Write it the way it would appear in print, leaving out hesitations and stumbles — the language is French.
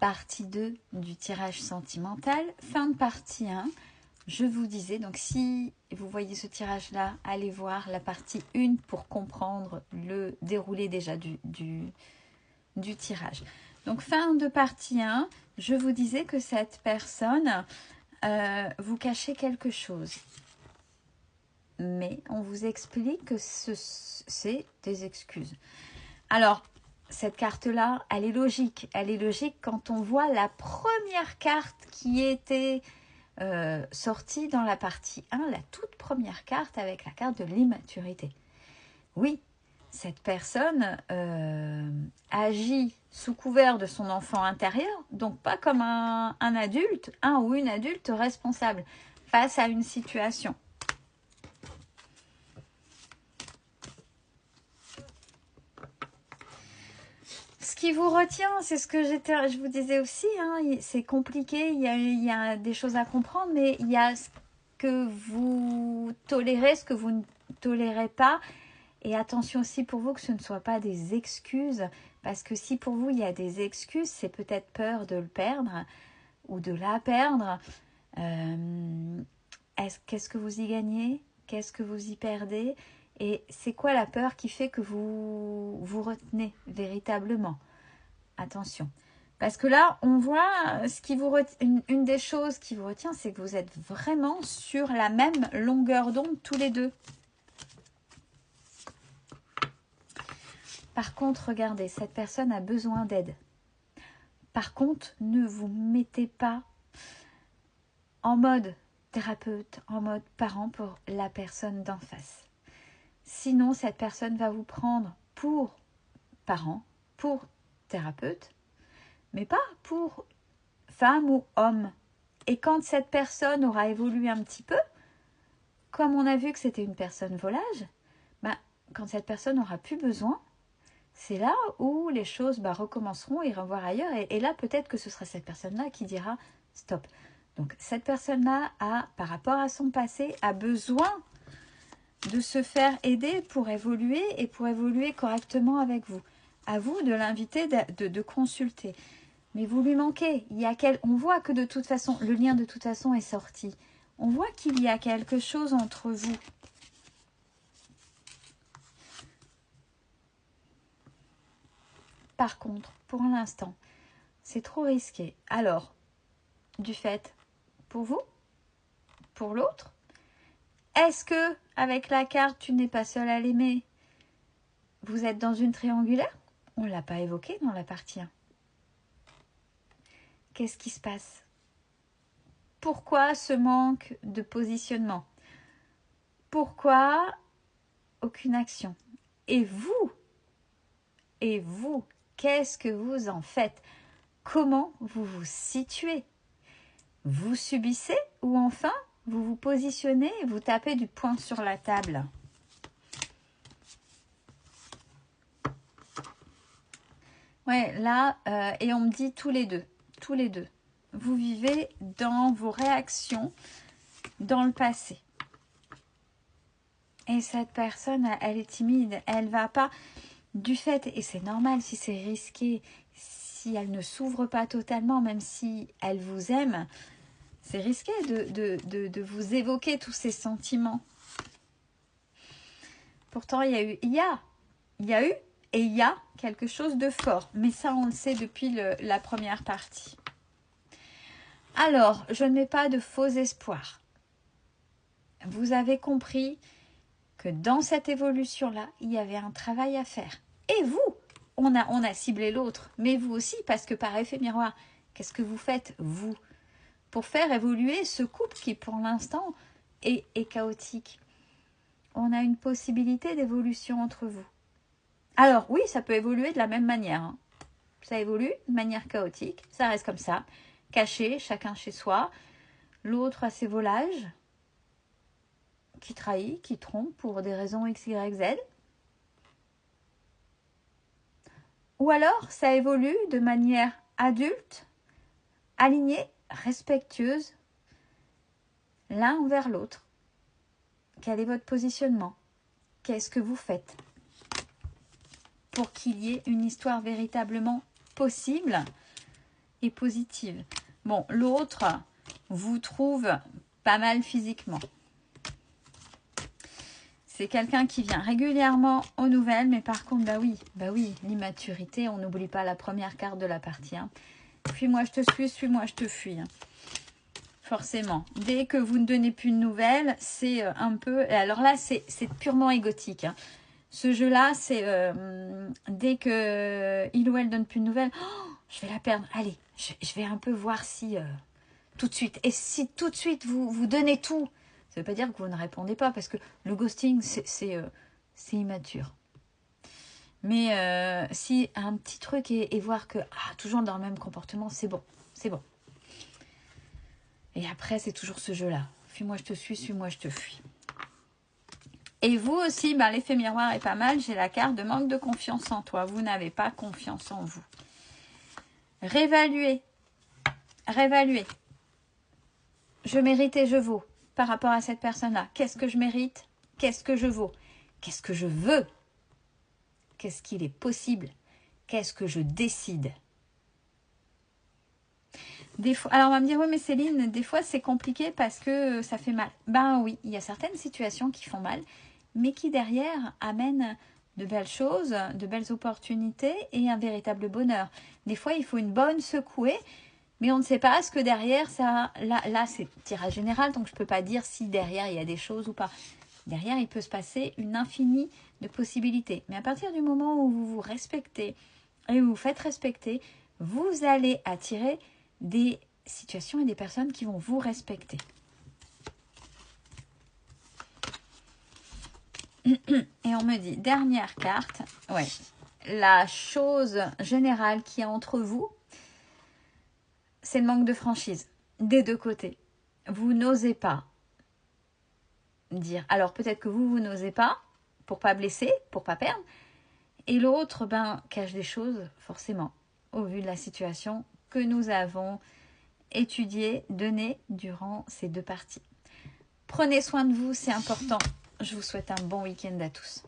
partie 2 du tirage sentimental. Fin de partie 1. Je vous disais, donc si vous voyez ce tirage-là, allez voir la partie 1 pour comprendre le déroulé déjà du tirage. Donc fin de partie 1, je vous disais que cette personne vous cachait quelque chose. Mais on vous explique que c'est des excuses. Alors, cette carte-là, elle est logique. Elle est logique quand on voit la première carte qui était sortie dans la partie 1, la toute première carte avec la carte de l'immaturité. Oui, cette personne agit sous couvert de son enfant intérieur, donc pas comme un adulte, un ou une adulte responsable face à une situation. Ce qui vous retient, c'est ce que je vous disais aussi, hein, c'est compliqué, il y a des choses à comprendre, mais il y a ce que vous tolérez, ce que vous ne tolérez pas. Et attention aussi pour vous que ce ne soit pas des excuses, parce que si pour vous il y a des excuses, c'est peut-être peur de le perdre ou de la perdre. Qu'est-ce que vous y gagnez? Qu'est-ce que vous y perdez? Et c'est quoi la peur qui fait que vous vous retenez véritablement? Attention. Parce que là, on voit ce qui vous une des choses qui vous retient, c'est que vous êtes vraiment sur la même longueur d'onde tous les deux. Par contre, regardez, cette personne a besoin d'aide. Par contre, ne vous mettez pas en mode thérapeute, en mode parent pour la personne d'en face. Sinon, cette personne va vous prendre pour parent, pour thérapeute, mais pas pour femme ou homme. Et quand cette personne aura évolué un petit peu, comme on a vu que c'était une personne volage, quand cette personne aura plus besoin, c'est là où les choses recommenceront, iront voir ailleurs. Et là, peut-être que ce sera cette personne-là qui dira stop. Donc, cette personne-là, par rapport à son passé, a besoin de se faire aider pour évoluer et pour évoluer correctement avec vous. À vous de l'inviter, de consulter. Mais vous lui manquez. On voit que de toute façon, le lien de toute façon est sorti. On voit qu'il y a quelque chose entre vous. Par contre, pour l'instant, c'est trop risqué. Alors, du fait, pour vous, pour l'autre, est-ce que avec la carte tu n'es pas seul à l'aimer, vous êtes dans une triangulaire? On ne l'a pas évoqué dans la partie 1. Qu'est-ce qui se passe? Pourquoi ce manque de positionnement? Pourquoi aucune action? Et vous, qu'est-ce que vous en faites? Comment vous vous situez? Vous subissez ou enfin vous vous positionnez et vous tapez du poing sur la table? Ouais, là, et on me dit tous les deux. Vous vivez dans vos réactions dans le passé. Et cette personne, elle est timide, elle va pas du fait, et c'est normal si c'est risqué, si elle ne s'ouvre pas totalement, même si elle vous aime, c'est risqué de vous évoquer tous ces sentiments. Pourtant, il y a eu et il y a quelque chose de fort. Mais ça, on le sait depuis la première partie. Alors, je ne mets pas de faux espoirs. Vous avez compris que dans cette évolution-là, il y avait un travail à faire. Et vous, on a ciblé l'autre, mais vous aussi, parce que par effet miroir, qu'est-ce que vous faites, vous, pour faire évoluer ce couple qui, pour l'instant, est chaotique? On a une possibilité d'évolution entre vous. Alors, oui, ça peut évoluer de la même manière. Hein. Ça évolue de manière chaotique, ça reste comme ça, caché, chacun chez soi. L'autre a ses volages, qui trahit, qui trompe pour des raisons X, Y, Z. Ou alors, ça évolue de manière adulte, alignée, respectueuse, l'un envers l'autre. Quel est votre positionnement? Qu'est-ce que vous faites pour qu'il y ait une histoire véritablement possible et positive. Bon, l'autre vous trouve pas mal physiquement. C'est quelqu'un qui vient régulièrement aux nouvelles, mais par contre, bah oui, l'immaturité, on n'oublie pas la première carte de la partie. Hein. Fuis-moi, je te suis-moi, je te fuis. Hein. Forcément. Dès que vous ne donnez plus de nouvelles, c'est un peu... Alors là, c'est purement égotique. Hein. Ce jeu-là, c'est dès que il ou elle donne plus de nouvelles, oh, je vais la perdre. Allez, je vais un peu voir si tout de suite. Et si tout de suite vous donnez tout, ça ne veut pas dire que vous ne répondez pas, parce que le ghosting, c'est immature. Mais si un petit truc et voir que toujours dans le même comportement, c'est bon, c'est bon. Et après, c'est toujours ce jeu-là. Fuis-moi, je te suis-moi, je te fuis. Et vous aussi, l'effet miroir est pas mal. J'ai la carte de manque de confiance en toi. Vous n'avez pas confiance en vous. Réévaluez. Réévaluez. Je mérite et je vaux par rapport à cette personne-là. Qu'est-ce que je mérite? Qu'est-ce que je vaux? Qu'est-ce que je veux? Qu'est-ce qu'il est possible? Qu'est-ce que je décide? Des fois, alors on va me dire, oui mais Céline, des fois c'est compliqué parce que ça fait mal. Ben oui, il y a certaines situations qui font mal, mais qui derrière amènent de belles choses, de belles opportunités et un véritable bonheur. Des fois il faut une bonne secouée, mais on ne sait pas ce que derrière ça... Là c'est tirage général, donc je ne peux pas dire si derrière il y a des choses ou pas. Derrière il peut se passer une infinie de possibilités. Mais à partir du moment où vous vous respectez et vous vous faites respecter, vous allez attirer des situations et des personnes qui vont vous respecter. Et on me dit, dernière carte, ouais, la chose générale qu'il y a entre vous, c'est le manque de franchise, des deux côtés. Vous n'osez pas dire, alors peut-être que vous n'osez pas, pour pas blesser, pour pas perdre, et l'autre, cache des choses, forcément, au vu de la situation que nous avons étudiée, donnée durant ces deux parties. Prenez soin de vous, c'est important. Je vous souhaite un bon week-end à tous.